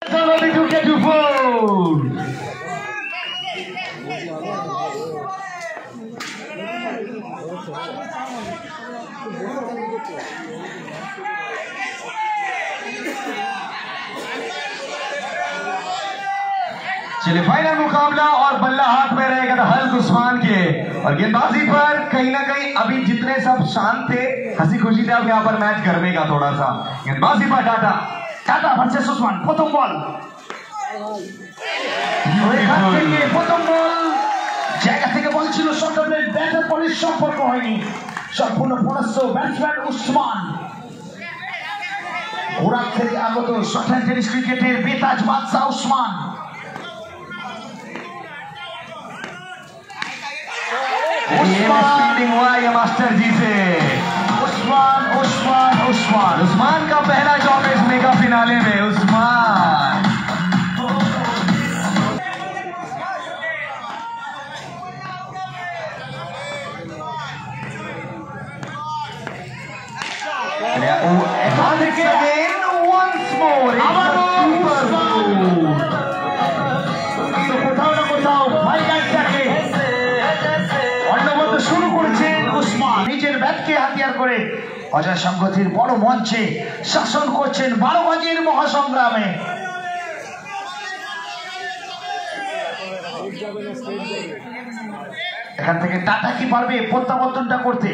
Only to get to four. चलिए final मुकाबला और बल्ला हाथ में रहेगा था हल्क उस्मान के और गेंदबाजी पर कहीं ना कहीं अभी जितने सब शांत थे हंसी खुशी थे अब यहाँ पर मैच गर्मेगा थोड़ा सा गेंदबाजी पर टाटा वर्सेस उस्मान प्रथम बॉल প্রথম বল জায়গা থেকে বল ছিল শটলের ব্যাটার বলের সম্পর্ক হয়নি সম্পূর্ণ পরাস্ত ব্যাটসম্যান উসমান ওরাক থেকে আগত শর্ট হ্যান্ড টেনিস ক্রিকেটের বেতাজ বাদশা উসমান फील्डिंग हुआ ये मास्टर जी से उस्मान का पहला जॉब इस मेगा फिनाले में उस्मान once more শুরু করেছেন উসমান নিজের ব্যাটকে হাতিয়ার করে অজয় সংগতির বড় মঞ্চে শাসন করছেন 12 বাজির মহাসংগ্রামে এখান থেকে টাটা কি পারবে প্রত্যাবর্তনটা করতে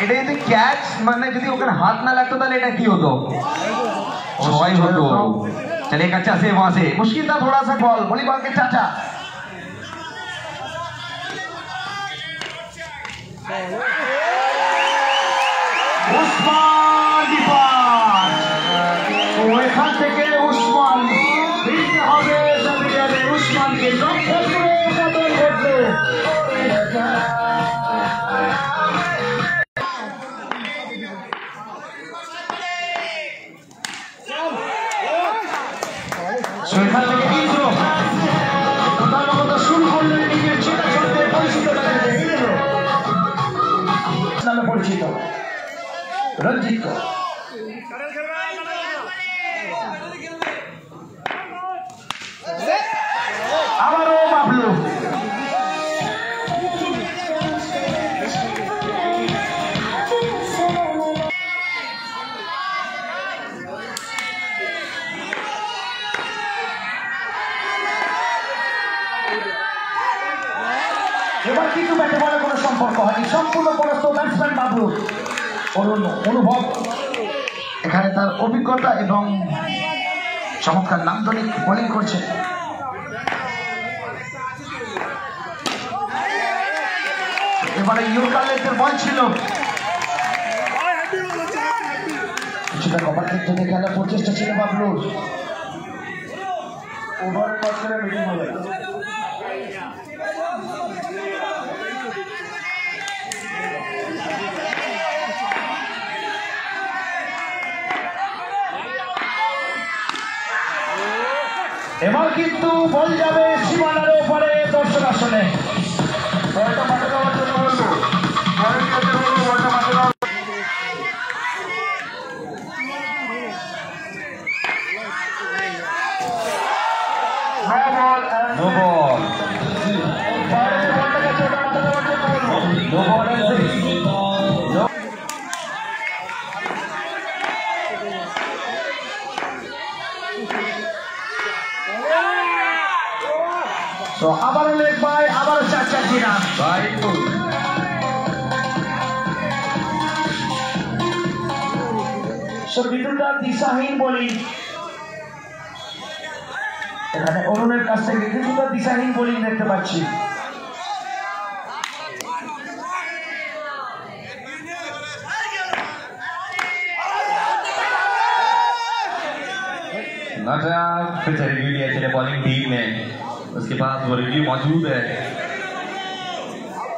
এটা যদি ক্যাচ মানে যদি ওখানে হাত না লাগতো তাহলে এটা কি হতো ছয় হতো चले एक अच्छा से वहां से मुश्किल था थोड़ा सा बॉल वॉलीबॉल के टाटा उस्मान की पास वो एखान থেকে उस्मान দিতে হবে সবিয়ারে উসমানকে লক্ষ্য করে সাদর করতে শুরু করলেন নিজের চেনা ছন্দে পরিচিত রঞ্জিত আবারও বাবলু এবার কিন্তু ব্যাটে বলে কোনো সম্পর্ক হয়নি সম্পূর্ণ পরাস্ত ব্যাটসম্যান বাবলুর অনুভব এখানে তার অভিজ্ঞতা এবং চমৎকার নান্দনিক বোলিং করছে এবারে ইউকালেটের বল ছিল কিছুটা কভার ক্ষেত্রে খেলার প্রচেষ্টা ছিল বাবলুর ওভারের মাঝখানে মিটিং হবে এবার কিন্তু বল যাবে সীমানার ওপারে দর্শক আসনে বলটা মাঠে দেওয়ার জন্য বলবো বলটা মাঠে দেওয়া নো বল বলটা গেছে ওটা মাঠে দেওয়ার জন্য বলবো নো বল তো আবারও লেগ বাই আবারও 4-4 রান কিছুটা দিশাহীন বোলিং এখানে অরুণের কাছ থেকে কিছুটা দিশাহীন বোলিং দেখতে পাচ্ছি रिव्यू चले बॉलिंग टीम में उसके पास वो रिव्यू मौजूद है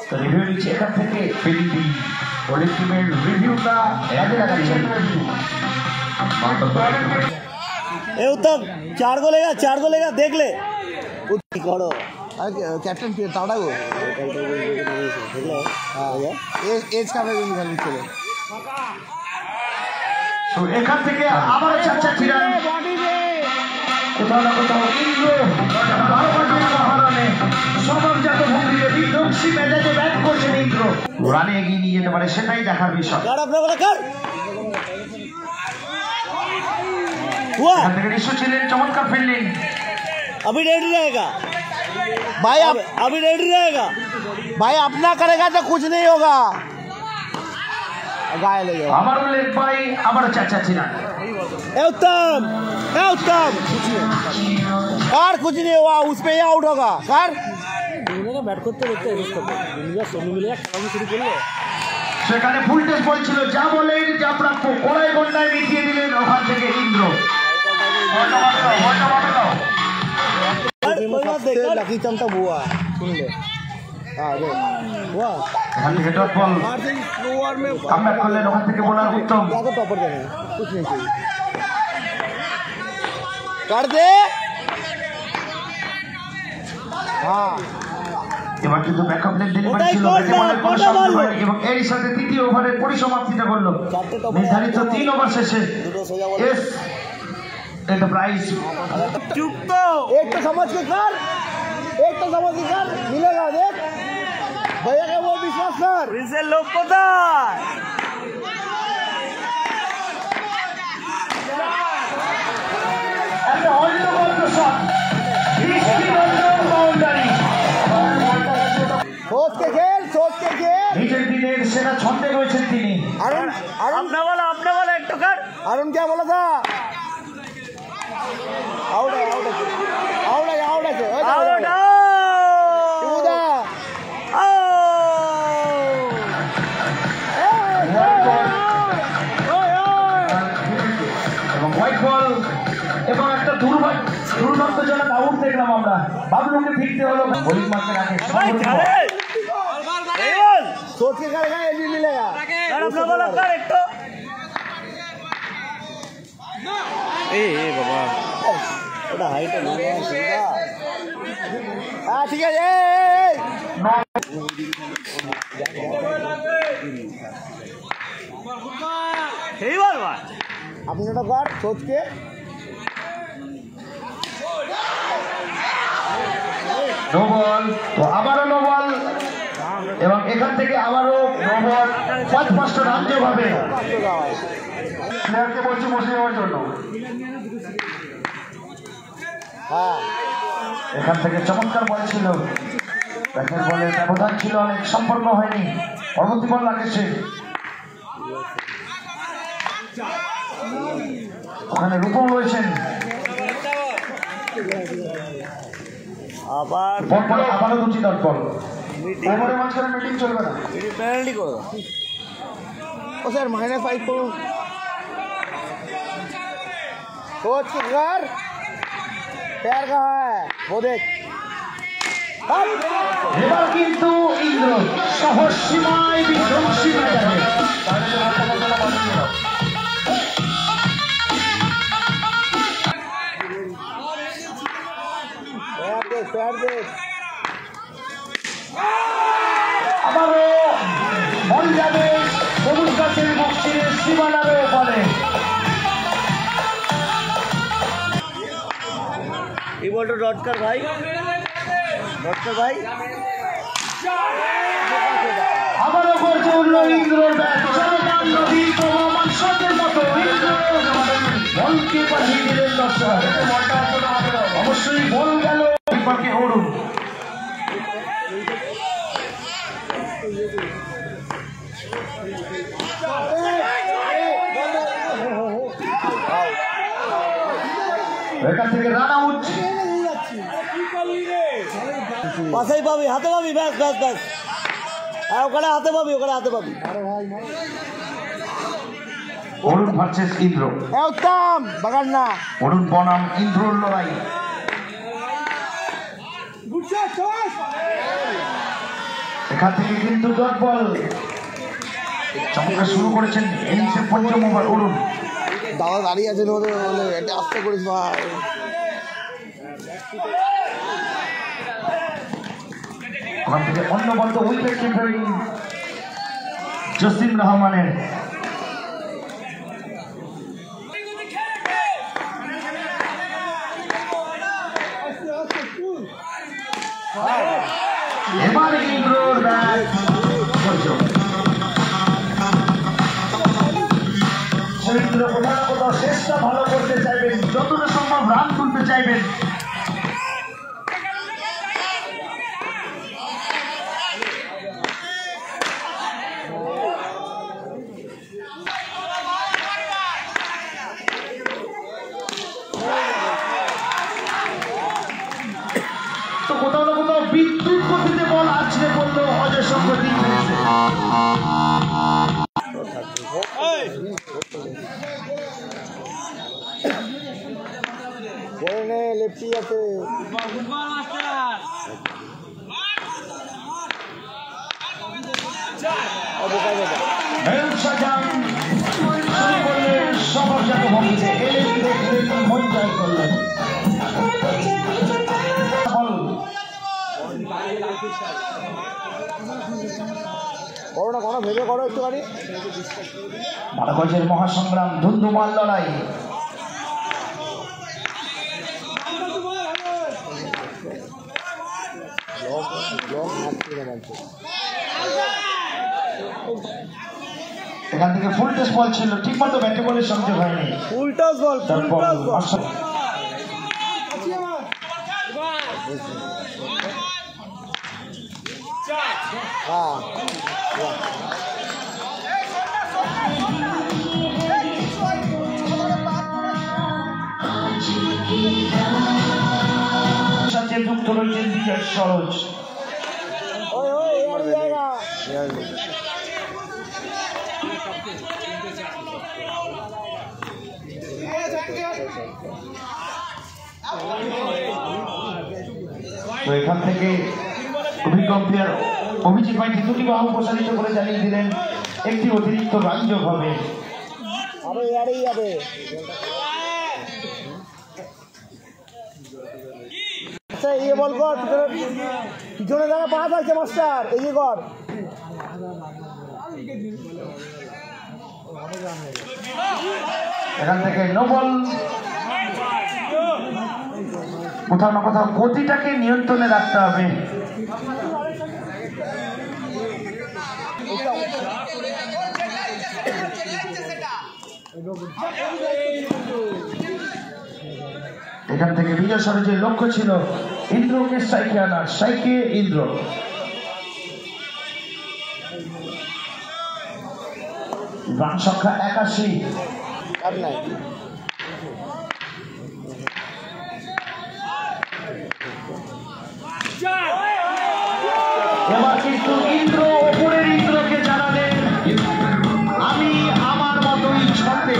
तो रिव्यू नीचे एखान থেকে ফিল্ডিং टीम बॉलिंग टीमेर रिव्यूটা কাজে লাগাচ্ছেন ए उत्तम 4 गोल लेगा देख ले करो कैप्टन टाटा को एज का चले তো এখান থেকে আবার চাচা ছিলেন কোথাও না কোথাও ইন্দ্র স্বভাবজাত ভঙ্গিতে বিধ্বংসী মেজাজে ব্যাট করছেন ইন্দ্র রানে এগিয়ে নিয়ে যেতে পারে সেটাই দেখার বিষয় এখান থেকে ঋষু ছিলেন চমৎকার ফিল্ডিং अभी रेडी रहेगा भाई अभी रेडी रहेगा भाई अपना करेगा तो कुछ नहीं होगा गाय ले जाओ हमारा लेग भाई हमारा चाचा ছিলেন उत्तम कार कुछ नहीं हुआ उस पे ही आउट होगा कार बैट करते रहते सोनू मिले খেলা শুরু করলো সেখানে ফুল টেস্ট বল ছিল যা বলেন যা প্রাপ্য কোড়ায় গন্ডায় মিটিয়ে দিলেন ওখান থেকে ইন্দ্র लकी चमता बुआ सुन ले এখান থেকে ডট বল কামব্যাক করলেন ওখান থেকে বোলার উত্তম टॉपर देने कुछ नहीं चाहिए कर दे हाँ এবার কিন্তু ব্যাকআপ লেগ ডেলিভারি ছিল এবং এর সাথে তৃতীয় ওভারের পরিসমাপ্তিটা করলো নির্ধারিত 3 ওভার শেষে এস एंटरप्राइज चुप तो एक तो समझ के कर मिलेगा देख भैया का वो विश्वास कर इसे लोग पता सोच के खेल নিজের দিনের সেরা ছন্দে রয়েছেন তিনি अरुण अपना वाला एक तो कर अरुण क्या बोला था आउट है এবং হোয়াইট বল এবং একটা দুর্ভাগ্যজনক আউট দেখলাম আমরা বাবলুকে ফিরতে হলো বোলিং মারতে রাখে सोच के करेगा ये भी मिलेगा अपना वाला कर एक तो बाबा ওটা হাইট না ঠিক আছে আপনি ওটা কর সোচ কে নো বল তো আবারও নো বল এবং এখান থেকে আবারও নো বল 5-5টা রান যেভাবে প্লেয়ারকে বলছি বসে যাওয়ার জন্য এখান থেকে চমৎকার বল ছিল ব্যাটের বলের ব্যবধান ছিল অনেক সম্পন্ন হয়নি পরবর্তী বল লাগেছে ওখানে রূপম রয়েছেন আবারও দুটি ডট বল ওভারের মাঝখানে মিটিং চলবে না পেনাল্টি করো ও স্যার -5 করুন कोच के घर पैर कहाँ है वो देख এবার কিন্তু ইন্দ্র শহর সীমায় বিধ্বংসী মেজাজে আবারও বল যাবে সবুজ গাছের মসজিদের সীমানার ওপারে ये बोल डॉट कर भाई আবারও গর্জে উঠল ইন্দ্রর ব্যাট চলমান নদীর প্রবাহমান স্রোতের মতো ইন্দ্র বলকে পাঠিয়ে দিলেন দর্শক অবশ্যই বল গেল বিপাকে অরুণ এখান থেকে রান আউট পাশেই পাবি হাতে পাবি ব্যাস আর ওখানে হাতে পাবি অরুণ ভার্সেস ইন্দ্র উত্তম বাগান না অরুণ বনাম ইন্দ্রর লড়াই এখান থেকে কিন্তু ডট বল চমৎকার শুরু করেছেন ইনিংসের পঞ্চম ওভার অরুণ দাদা দাঁড়িয়ে আছেন ওদের এটা আস্তে করিস ভাই ওখান থেকে অন্যবদ্ধ উইকেট কিপিং জসিম রহমানের। এবার ইন্দ্রর ব্যাট ইন্দ্র কোথাও কোথাও শেষটা ভালো করতে চাইবেন, যতটা সম্ভব রান তুলতে চাইবেন। তো কোথাও না কোথাও বিদ্যুৎ গতিতে বল আছড়ে পড়লো অজয় সংগতি। লেফটি আছে সফরজাত ভঙ্গিতে এলেন দেখলেন মন জয় করলেন। করো না কোনো ভেবে করো একটুখানি। ভারতবর্ষের মহাসংগ্রাম ধুন্ধুমার লড়াই। এখান থেকে ফুল টস বল ছিল, ঠিক মতো ব্যাটে বলের সংযোগ হয়নি। ফুল টস বল, ফুল টস বল। সাথে যুক্ত রয়েছেন বিজয় সরোজ। তো এখান থেকে অভিজ্ঞ প্লেয়ার অভিজিৎ ভাইকে দুটি বাহু প্রসারিত করে জানিয়ে দিলেন একটি অতিরিক্ত রান যোগ হবে। আচ্ছা এই বল কর, পিছনে দাঁড়া পা থাকছে মাস্টার, এই যে কর। এখান থেকে নো বল। কোথাও না কোথাও গতিটাকে নিয়ন্ত্রণে রাখতে হবে। এখান থেকে বিজয় সরোজের লক্ষ্য ছিল ইন্দ্রকে স্ট্রাইকে আনার, স্ট্রাইকে ইন্দ্র। রান সংখ্যা 81। এবার কিন্তু ইন্দ্র ওপরের ইন্দ্রকে জানালেন আমি আমার মতোই ছন্দে।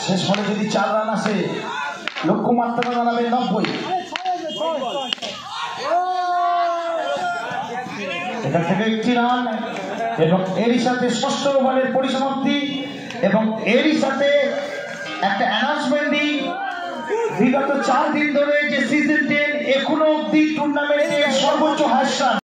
শেষ ফলে যদি 4 রান আসে লক্ষ্যমাত্রা জানাবেন 90। এখান থেকে 1টি রান এবং এরই সাথে ষষ্ঠ ওভারের পরিসমাপ্তি এবং এরই সাথে একটা অ্যানাউন্সমেন্টই বিগত 4 দিন ধরে যে সিজন 10 এখনো অব্দি টুর্নামেন্টে সর্বোচ্চ হাইস্ট রান।